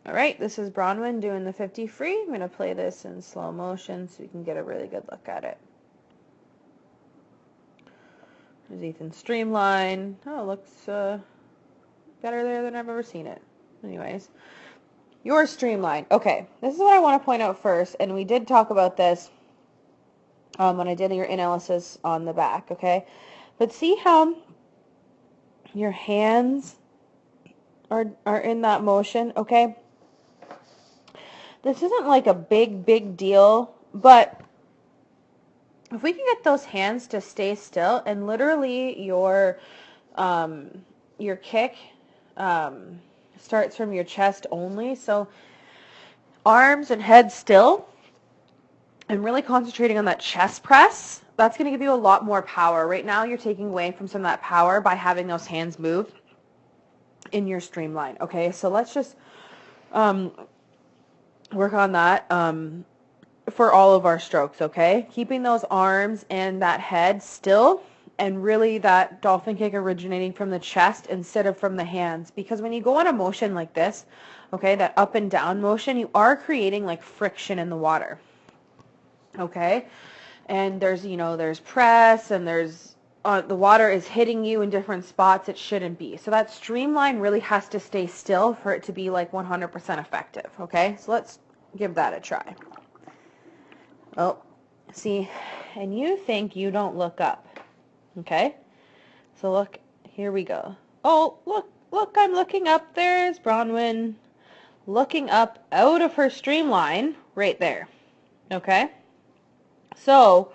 All right, this is Bronwyn doing the 50 free. I'm going to play this in slow motion so you can get a really good look at it. There's Ethan's streamline. Oh, it looks better there than I've ever seen it. Anyways, your streamline. Okay, this is what I want to point out first, and we did talk about this when I did your analysis on the back, okay? But see how your hands are in that motion, okay? This isn't like a big deal, but if we can get those hands to stay still, and literally your kick starts from your chest only, so arms and head still, and really concentrating on that chest press, that's going to give you a lot more power. Right now you're taking away from some of that power by having those hands move in your streamline, okay? So let's just work on that for all of our strokes, okay? Keeping those arms and that head still, and really that dolphin kick originating from the chest instead of from the hands. Because when you go on a motion like this, okay, that up and down motion, you are creating like friction in the water, okay? And there's, there's press, and there's the water is hitting you in different spots it shouldn't be. So that streamline really has to stay still for it to be like 100% effective, okay? So let's give that a try. Oh, see, and you think you don't look up, okay? So look, here we go. Oh, look, I'm looking up. There's Bronwyn looking up out of her streamline right there, okay? So,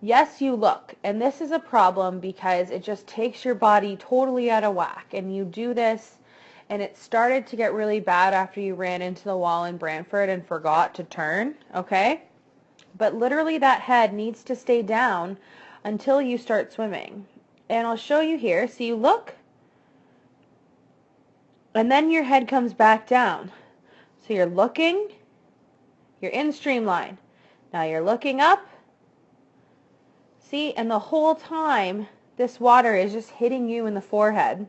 yes, you look, and this is a problem because it just takes your body totally out of whack, and you do this, and it started to get really bad after you ran into the wall in Brantford and forgot to turn, okay? But literally that head needs to stay down until you start swimming. And I'll show you here. So you look, and then your head comes back down. So you're looking, you're in streamline. Now you're looking up. See, and the whole time this water is just hitting you in the forehead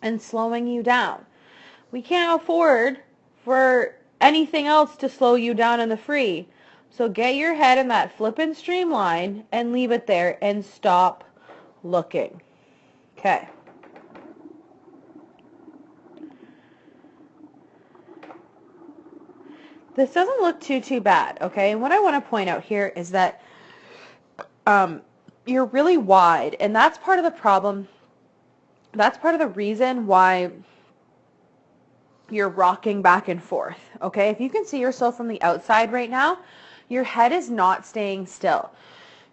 and slowing you down. We can't afford for anything else to slow you down in the free. So get your head in that flippin' streamline and leave it there and stop looking. Okay. This doesn't look too bad, okay? And what I want to point out here is that you're really wide, and that's part of the problem. That's part of the reason why you're rocking back and forth, okay? If you can see yourself from the outside right now, your head is not staying still.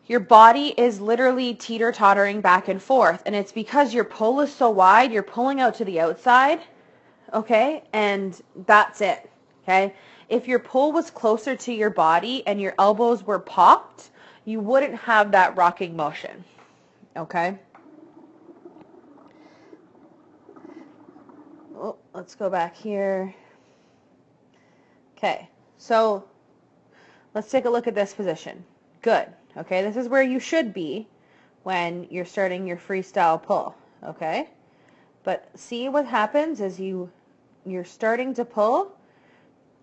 Your body is literally teeter-tottering back and forth, and it's because your pull is so wide, you're pulling out to the outside, okay? And that's it, okay? If your pull was closer to your body and your elbows were popped, you wouldn't have that rocking motion, okay? Oh, let's go back here. Okay, so let's take a look at this position. Good. Okay, this is where you should be when you're starting your freestyle pull. Okay, but see what happens is you're starting to pull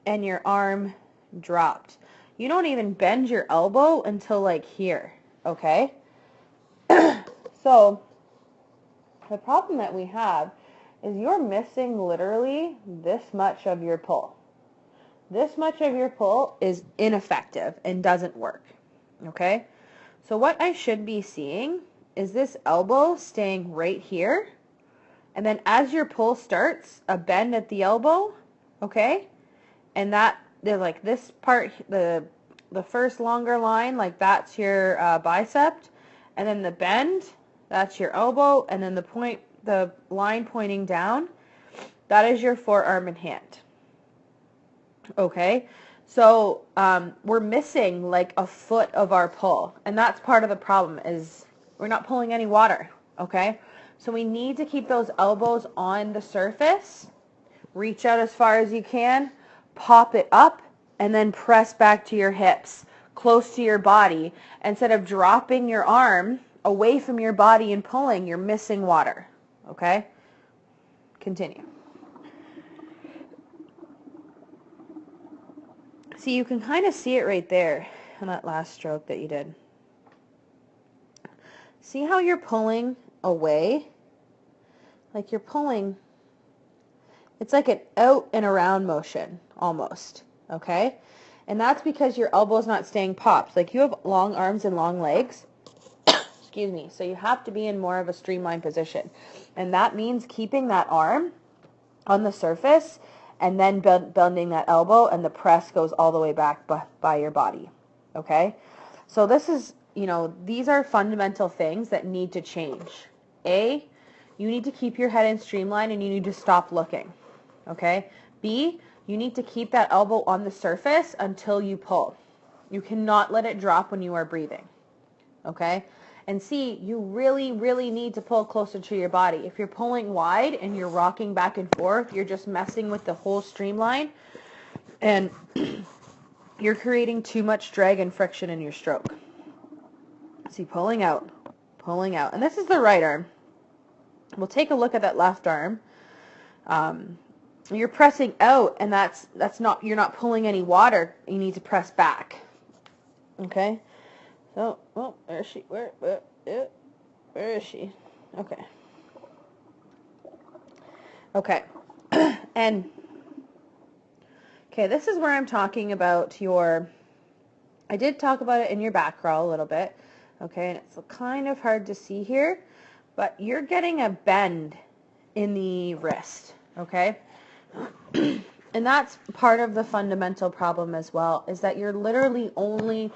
and your arm dropped. You don't even bend your elbow until like here. Okay, so the problem that we have is you're missing literally this much of your pull. This much of your pull is ineffective and doesn't work, okay? So what I should be seeing is this elbow staying right here, and then as your pull starts, a bend at the elbow, okay? And that, they're like this part, the first longer line, like that's your bicep, and then the bend, that's your elbow, and then the line pointing down, that is your forearm and hand. Okay, so we're missing like a foot of our pull, and that's part of the problem is we're not pulling any water, okay? So we need to keep those elbows on the surface, reach out as far as you can, pop it up, and then press back to your hips, close to your body. Instead of dropping your arm away from your body and pulling, you're missing water, okay? Continue. See, you can kind of see it right there on that last stroke that you did. See how you're pulling away? Like you're pulling, it's like an out and around motion almost, okay? And that's because your elbow's not staying popped. Like you have long arms and long legs, excuse me, so you have to be in more of a streamlined position. And that means keeping that arm on the surface and then bending that elbow, and the press goes all the way back by your body, okay? So this is, these are fundamental things that need to change. A, you need to keep your head in streamline and you need to stop looking, okay? B, you need to keep that elbow on the surface until you pull. You cannot let it drop when you are breathing, okay? And C, you really, really need to pull closer to your body. If you're pulling wide and you're rocking back and forth, you're just messing with the whole streamline and you're creating too much drag and friction in your stroke. See, pulling out. And this is the right arm. We'll take a look at that left arm. You're pressing out, and that's not, you're not pulling any water. You need to press back. Okay? So, well, where is she? Where is she? Okay. Okay. And, okay, this is where I'm talking about I did talk about it in your back crawl a little bit. Okay, and it's kind of hard to see here, but you're getting a bend in the wrist, okay? And that's part of the fundamental problem as well, is that you're literally only,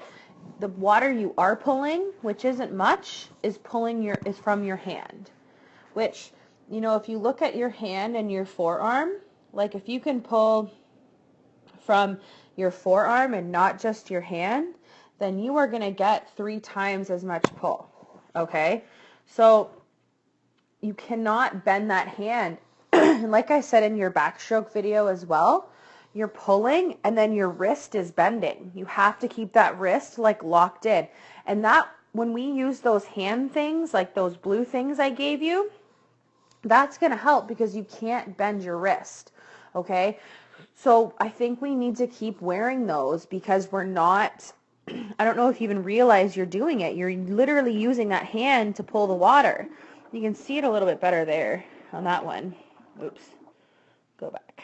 the water you are pulling, which isn't much, is from your hand. Which, if you look at your hand and your forearm, like if you can pull from your forearm and not just your hand, then you are going to get 3 times as much pull, okay? So you cannot bend that hand. And like I said in your backstroke video as well, you're pulling and then your wrist is bending. You have to keep that wrist like locked in. And that, when we use those hand things, like those blue things I gave you, that's going to help because you can't bend your wrist, okay? So I think we need to keep wearing those because we're not, I don't know if you even realize you're doing it. You're literally using that hand to pull the water. You can see it a little bit better there on that one. Oops. Go back.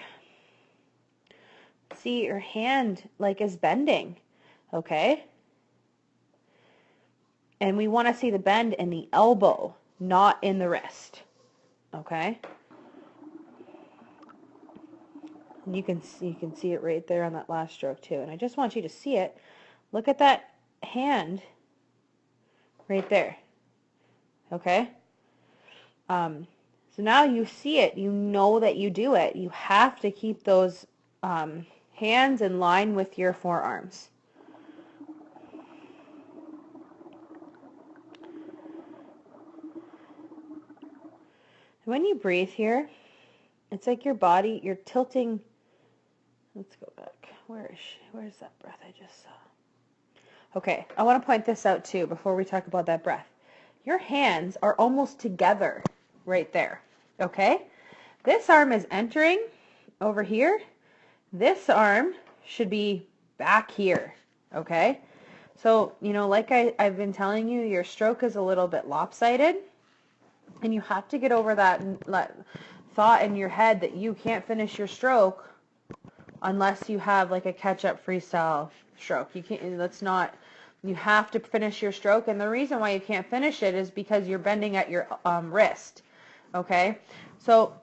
See, your hand like is bending, okay? And we want to see the bend in the elbow, not in the wrist, okay? And you can see it right there on that last stroke too. And I just want you to see it. Look at that hand right there, okay? So now you see it. You know that you do it. You have to keep those hands in line with your forearms. When you breathe here, it's like your body, you're tilting. Let's go back. Where is she? Where's that breath I just saw? Okay, I want to point this out too before we talk about that breath. Your hands are almost together right there, okay? This arm is entering over here. This arm should be back here, okay? So, like I've been telling you, your stroke is a little bit lopsided, and you have to get over that thought in your head that you can't finish your stroke unless you have like a catch-up freestyle stroke. You can't, you have to finish your stroke, and the reason why you can't finish it is because you're bending at your wrist, okay? So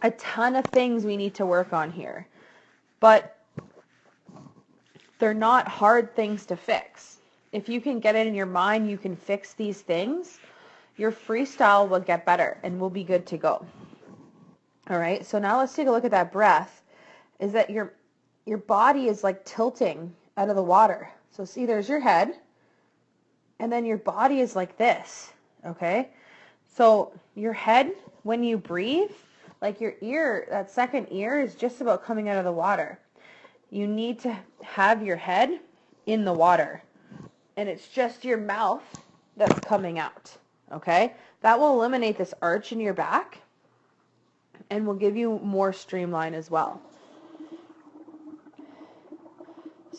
a ton of things we need to work on here, but they're not hard things to fix. If you can get it in your mind, you can fix these things, your freestyle will get better and we'll be good to go. All right, so now let's take a look at that breath. Is that your body is like tilting out of the water. So see, there's your head, and then your body is like this, okay? So your head, when you breathe, like your ear, that second ear is just about coming out of the water. You need to have your head in the water, and it's just your mouth that's coming out, okay? That will eliminate this arch in your back and will give you more streamline as well.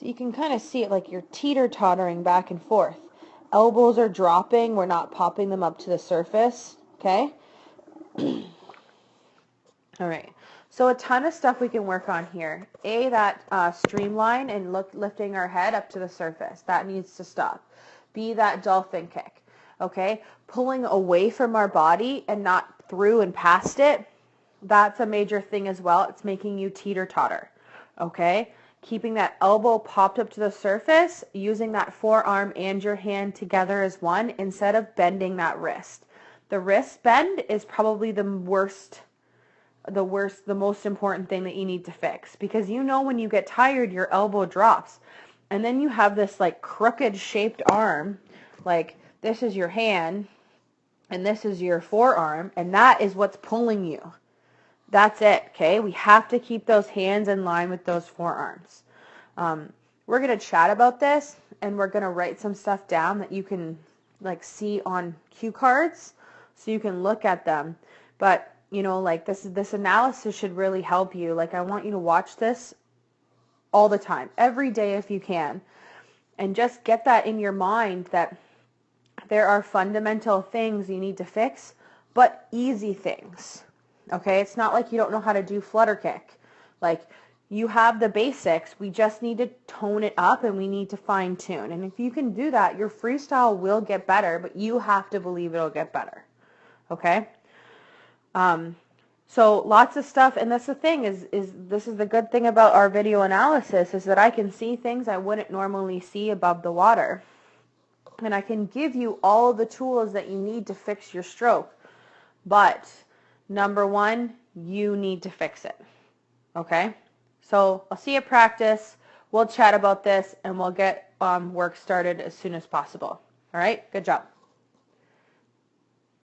So you can kind of see it like you're teeter-tottering back and forth. Elbows are dropping. We're not popping them up to the surface. Okay? All right. So a ton of stuff we can work on here. That streamline and lifting our head up to the surface. That needs to stop. B, that dolphin kick. Okay? Pulling away from our body and not through and past it. That's a major thing as well. It's making you teeter-totter. Okay? Keeping that elbow popped up to the surface, using that forearm and your hand together as one instead of bending that wrist. The wrist bend is probably the most important thing that you need to fix, because you know when you get tired, your elbow drops. And then you have this like crooked shaped arm, like this is your hand and this is your forearm, and that is what's pulling you. That's it, okay? We have to keep those hands in line with those forearms. We're going to chat about this, and we're going to write some stuff down that you can like see on cue cards so you can look at them. But, you know, like this analysis should really help you. Like I want you to watch this all the time, every day if you can, and just get that in your mind that there are fundamental things you need to fix, but easy things. Okay, it's not like you don't know how to do flutter kick. Like, you have the basics. We just need to tone it up and we need to fine tune. And if you can do that, your freestyle will get better, but you have to believe it'll get better. Okay? So lots of stuff, and that's the thing is this is the good thing about our video analysis, is that I can see things I wouldn't normally see above the water. And I can give you all the tools that you need to fix your stroke. But number one, you need to fix it. Okay? So I'll see you practice. We'll chat about this and we'll get work started as soon as possible. All right? Good job.